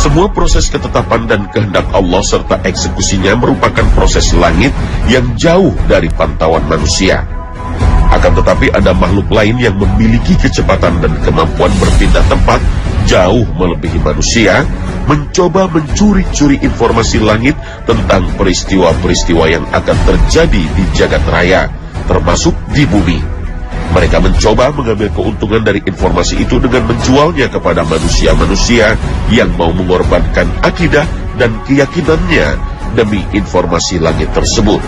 Semua proses ketetapan dan kehendak Allah serta eksekusinya merupakan proses langit yang jauh dari pantauan manusia. Akan tetapi ada makhluk lain yang memiliki kecepatan dan kemampuan berpindah tempat jauh melebihi manusia, mencoba mencuri-curi informasi langit tentang peristiwa-peristiwa yang akan terjadi di jagat raya, termasuk di bumi. Mereka mencoba mengambil keuntungan dari informasi itu dengan menjualnya kepada manusia-manusia yang mau mengorbankan akidah dan keyakinannya demi informasi langit tersebut.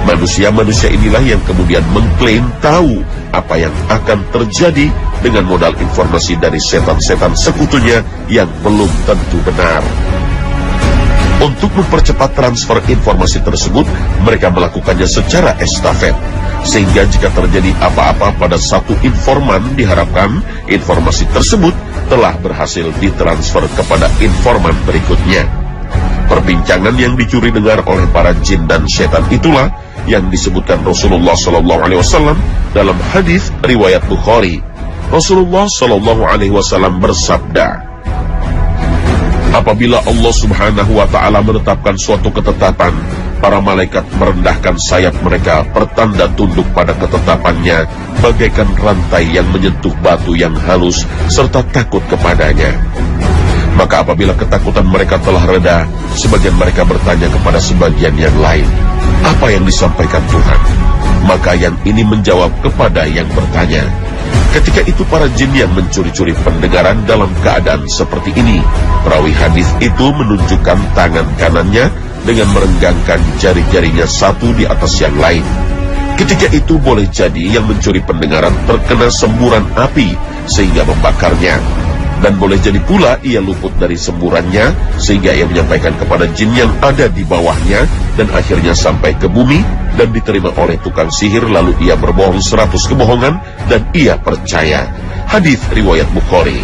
Manusia-manusia inilah yang kemudian mengklaim tahu apa yang akan terjadi dengan modal informasi dari setan-setan sekutunya yang belum tentu benar. Untuk mempercepat transfer informasi tersebut, mereka melakukannya secara estafet. Sehingga jika terjadi apa-apa pada satu informan, diharapkan informasi tersebut telah berhasil ditransfer kepada informan berikutnya. Perbincangan yang dicuri dengar oleh para jin dan setan itulah yang disebutkan Rasulullah SAW dalam hadis riwayat Bukhari. Rasulullah SAW bersabda, apabila Allah Subhanahu wa Ta'ala menetapkan suatu ketetapan, para malaikat merendahkan sayap mereka pertanda tunduk pada ketetapannya, bagaikan rantai yang menyentuh batu yang halus serta takut kepadanya. Maka apabila ketakutan mereka telah reda, sebagian mereka bertanya kepada sebagian yang lain, apa yang disampaikan Tuhan? Maka yang ini menjawab kepada yang bertanya. Ketika itu para jin yang mencuri-curi pendengaran dalam keadaan seperti ini. Perawi hadis itu menunjukkan tangan kanannya dengan merenggangkan jari-jarinya satu di atas yang lain. Ketika itu boleh jadi yang mencuri pendengaran terkena semburan api sehingga membakarnya. Dan boleh jadi pula ia luput dari semburannya sehingga ia menyampaikan kepada jin yang ada di bawahnya dan akhirnya sampai ke bumi dan diterima oleh tukang sihir, lalu ia berbohong 100 kebohongan dan ia percaya. Hadis riwayat Bukhari.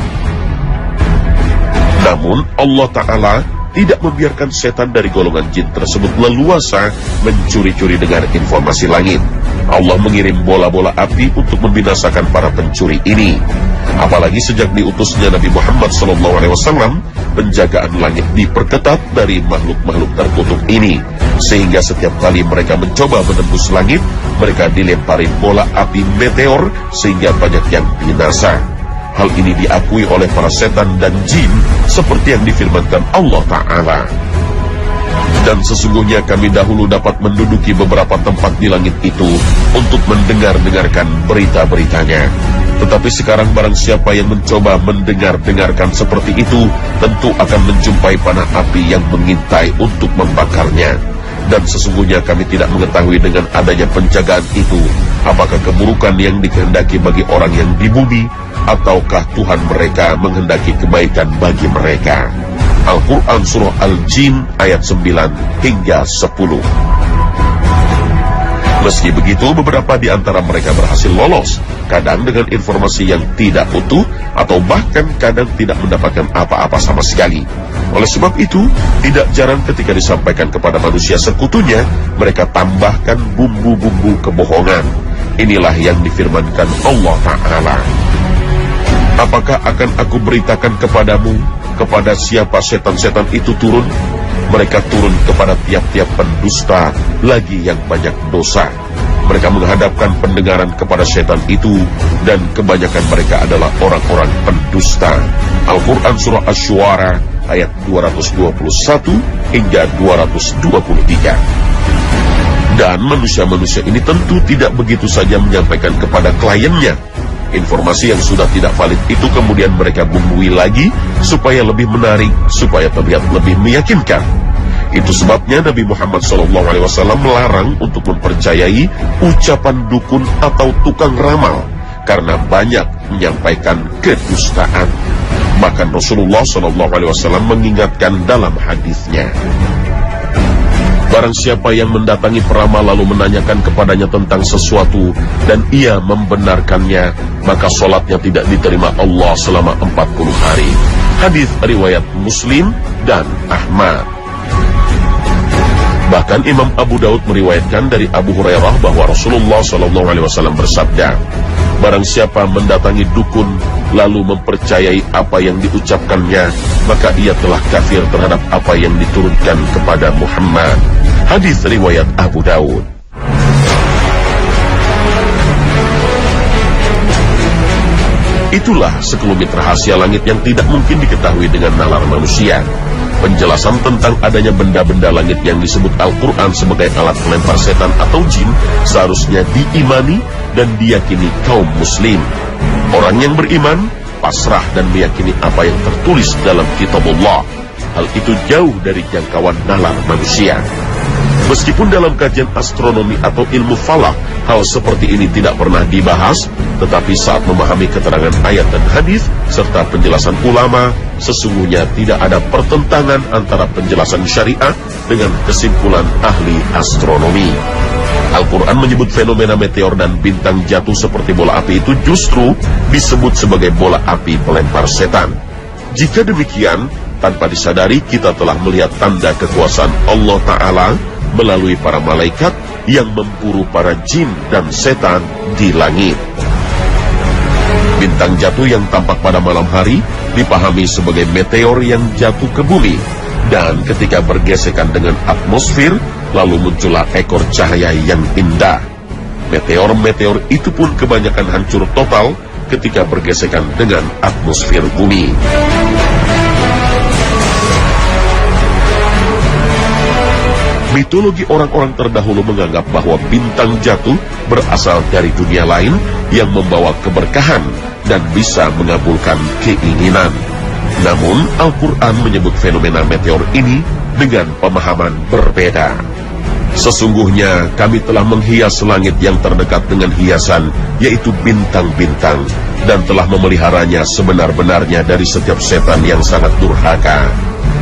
Namun Allah Ta'ala tidak membiarkan setan dari golongan jin tersebut leluasa mencuri-curi dengan informasi langit. Allah mengirim bola-bola api untuk membinasakan para pencuri ini. Apalagi sejak diutusnya Nabi Muhammad SAW, penjagaan langit diperketat dari makhluk-makhluk terkutuk ini. Sehingga setiap kali mereka mencoba menembus langit, mereka dilempari bola api meteor sehingga banyak yang binasa. Hal ini diakui oleh para setan dan jin seperti yang difirmankan Allah Ta'ala. Dan sesungguhnya kami dahulu dapat menduduki beberapa tempat di langit itu untuk mendengar-dengarkan berita-beritanya. Tetapi sekarang barang siapa yang mencoba mendengar-dengarkan seperti itu, tentu akan menjumpai panah api yang mengintai untuk membakarnya. Dan sesungguhnya kami tidak mengetahui dengan adanya penjagaan itu, apakah keburukan yang dikehendaki bagi orang yang di bumi, ataukah Tuhan mereka menghendaki kebaikan bagi mereka. Al-Quran Surah Al-Jin ayat 9 hingga 10. Meski begitu, beberapa di antara mereka berhasil lolos, kadang dengan informasi yang tidak utuh, atau bahkan kadang tidak mendapatkan apa-apa sama sekali. Oleh sebab itu, tidak jarang ketika disampaikan kepada manusia sekutunya, mereka tambahkan bumbu-bumbu kebohongan. Inilah yang difirmankan Allah Ta'ala. Apakah akan aku beritakan kepadamu, kepada siapa setan-setan itu turun? Mereka turun kepada tiap-tiap pendusta lagi yang banyak dosa. Mereka menghadapkan pendengaran kepada setan itu, dan kebanyakan mereka adalah orang-orang pendusta. Al-Quran Surah Asy-Syu'ara ayat 221 hingga 223. Dan manusia-manusia ini tentu tidak begitu saja menyampaikan kepada kliennya. Informasi yang sudah tidak valid itu kemudian mereka bumbui lagi supaya lebih menarik, supaya terlihat lebih meyakinkan. Itu sebabnya Nabi Muhammad SAW melarang untuk mempercayai ucapan dukun atau tukang ramal, karena banyak menyampaikan kedustaan. Bahkan Rasulullah SAW mengingatkan dalam hadisnya, barang siapa yang mendatangi peramal lalu menanyakan kepadanya tentang sesuatu dan ia membenarkannya, maka sholatnya tidak diterima Allah selama 40 hari. Hadis riwayat Muslim dan Ahmad. Bahkan Imam Abu Daud meriwayatkan dari Abu Hurairah bahwa Rasulullah SAW bersabda, Barang siapa mendatangi dukun lalu mempercayai apa yang diucapkannya, maka ia telah kafir terhadap apa yang diturunkan kepada Muhammad. Hadis riwayat Abu Daud. Itulah sekelumit rahasia langit yang tidak mungkin diketahui dengan nalar manusia. Penjelasan tentang adanya benda-benda langit yang disebut Al-Quran sebagai alat pelempar setan atau jin seharusnya diimani dan diyakini kaum muslim. Orang yang beriman, pasrah dan meyakini apa yang tertulis dalam kitabullah. Hal itu jauh dari jangkauan nalar manusia. Meskipun dalam kajian astronomi atau ilmu falak, hal seperti ini tidak pernah dibahas, tetapi saat memahami keterangan ayat dan hadis serta penjelasan ulama, sesungguhnya tidak ada pertentangan antara penjelasan syariat dengan kesimpulan ahli astronomi. Al-Quran menyebut fenomena meteor dan bintang jatuh seperti bola api itu justru disebut sebagai bola api pelempar setan. Jika demikian, tanpa disadari kita telah melihat tanda kekuasaan Allah Ta'ala melalui para malaikat yang memburu para jin dan setan di langit. Bintang jatuh yang tampak pada malam hari dipahami sebagai meteor yang jatuh ke bumi, dan ketika bergesekan dengan atmosfer, lalu muncullah ekor cahaya yang indah. Meteor-meteor itu pun kebanyakan hancur total ketika bergesekan dengan atmosfer bumi. Mitologi orang-orang terdahulu menganggap bahwa bintang jatuh berasal dari dunia lain yang membawa keberkahan dan bisa mengabulkan keinginan. Namun, Al-Quran menyebut fenomena meteor ini dengan pemahaman berbeda. Sesungguhnya kami telah menghias langit yang terdekat dengan hiasan, yaitu bintang-bintang, dan telah memeliharanya sebenar-benarnya dari setiap setan yang sangat durhaka.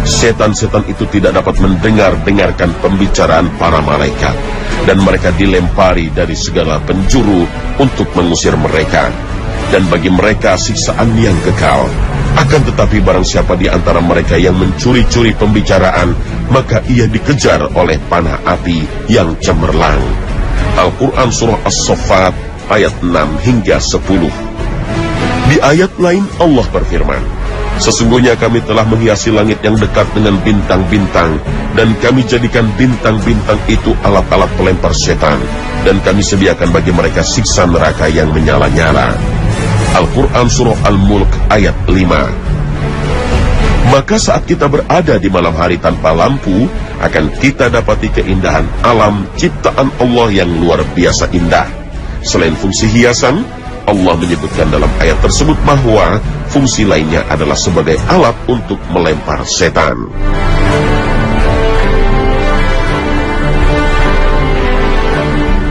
Setan-setan itu tidak dapat mendengarkan pembicaraan para malaikat, dan mereka dilempari dari segala penjuru untuk mengusir mereka. Dan bagi mereka siksaan yang kekal. Akan tetapi barang siapa di antara mereka yang mencuri-curi pembicaraan, maka ia dikejar oleh panah api yang cemerlang. Al-Quran Surah As-Saffat ayat 6 hingga 10. Di ayat lain Allah berfirman, sesungguhnya kami telah menghiasi langit yang dekat dengan bintang-bintang, dan kami jadikan bintang-bintang itu alat-alat pelempar setan, dan kami sediakan bagi mereka siksa neraka yang menyala-nyala. Al-Quran Surah Al-Mulk ayat 5. Maka saat kita berada di malam hari tanpa lampu, akan kita dapati keindahan alam ciptaan Allah yang luar biasa indah. Selain fungsi hiasan, Allah menyebutkan dalam ayat tersebut bahwa fungsi lainnya adalah sebagai alat untuk melempar setan.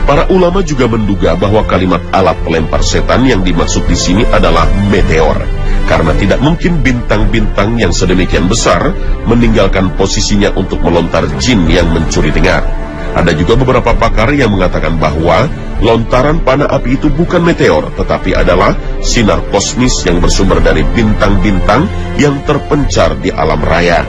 Para ulama juga menduga bahwa kalimat alat pelempar setan yang dimaksud di sini adalah meteor, karena tidak mungkin bintang-bintang yang sedemikian besar meninggalkan posisinya untuk melontar jin yang mencuri dengar. Ada juga beberapa pakar yang mengatakan bahwa lontaran panah api itu bukan meteor, tetapi adalah sinar kosmis yang bersumber dari bintang-bintang yang terpencar di alam raya.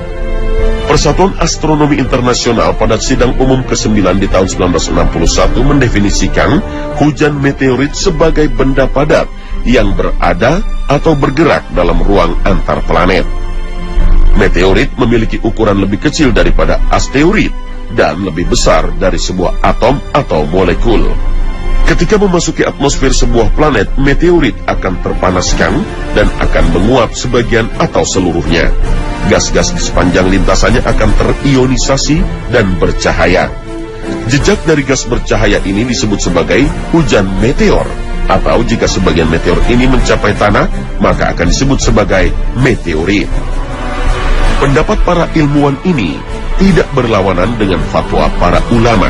Persatuan Astronomi Internasional pada sidang umum ke-9 di tahun 1961 mendefinisikan hujan meteorit sebagai benda padat yang berada atau bergerak dalam ruang antar planet. Meteorit memiliki ukuran lebih kecil daripada asteroid dan lebih besar dari sebuah atom atau molekul. Ketika memasuki atmosfer sebuah planet, meteorit akan terpanaskan dan akan menguap sebagian atau seluruhnya. Gas-gas di sepanjang lintasannya akan terionisasi dan bercahaya. Jejak dari gas bercahaya ini disebut sebagai hujan meteor, atau jika sebagian meteor ini mencapai tanah, maka akan disebut sebagai meteorit. Pendapat para ilmuwan ini tidak berlawanan dengan fatwa para ulama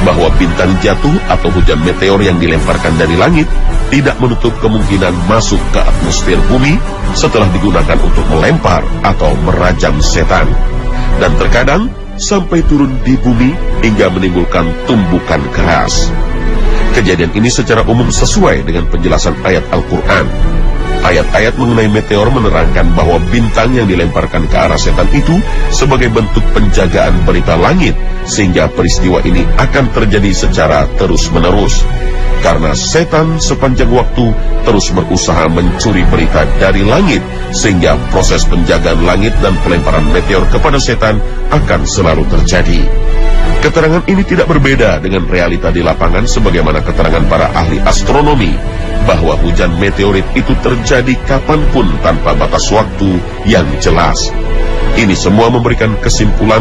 bahwa bintang jatuh atau hujan meteor yang dilemparkan dari langit tidak menutup kemungkinan masuk ke atmosfer bumi setelah digunakan untuk melempar atau merajam setan, dan terkadang sampai turun di bumi hingga menimbulkan tumbukan keras. Kejadian ini secara umum sesuai dengan penjelasan ayat Al-Quran. Ayat-ayat mengenai meteor menerangkan bahwa bintang yang dilemparkan ke arah setan itu sebagai bentuk penjagaan berita langit, sehingga peristiwa ini akan terjadi secara terus-menerus. Karena setan sepanjang waktu terus berusaha mencuri berita dari langit, sehingga proses penjagaan langit dan pelemparan meteor kepada setan akan selalu terjadi. Keterangan ini tidak berbeda dengan realita di lapangan sebagaimana keterangan para ahli astronomi, bahwa hujan meteorit itu terjadi kapanpun tanpa batas waktu yang jelas. Ini semua memberikan kesimpulan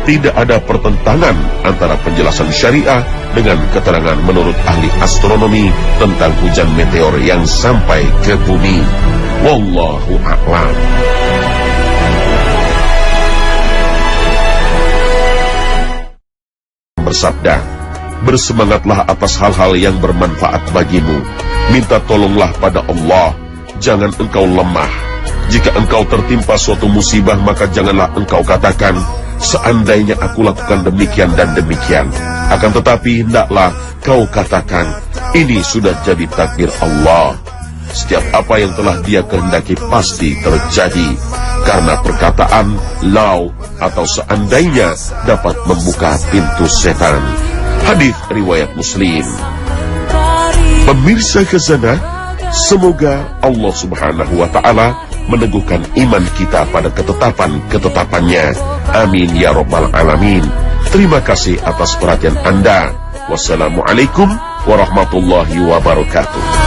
tidak ada pertentangan antara penjelasan syariah dengan keterangan menurut ahli astronomi tentang hujan meteor yang sampai ke bumi. Wallahu a'lam. Bersabda, bersemangatlah atas hal-hal yang bermanfaat bagimu. Minta tolonglah pada Allah, jangan engkau lemah. Jika engkau tertimpa suatu musibah, maka janganlah engkau katakan, seandainya aku lakukan demikian dan demikian. Akan tetapi, hendaklah kau katakan, ini sudah jadi takdir Allah. Setiap apa yang telah Dia kehendaki pasti terjadi. Karena perkataan lau atau seandainya dapat membuka pintu setan. Hadis riwayat Muslim. Pemirsa Khazanah, semoga Allah Subhanahu wa Ta'ala meneguhkan iman kita pada ketetapan-ketetapannya. Amin ya Rabbal Alamin. Terima kasih atas perhatian Anda. Wassalamualaikum warahmatullahi wabarakatuh.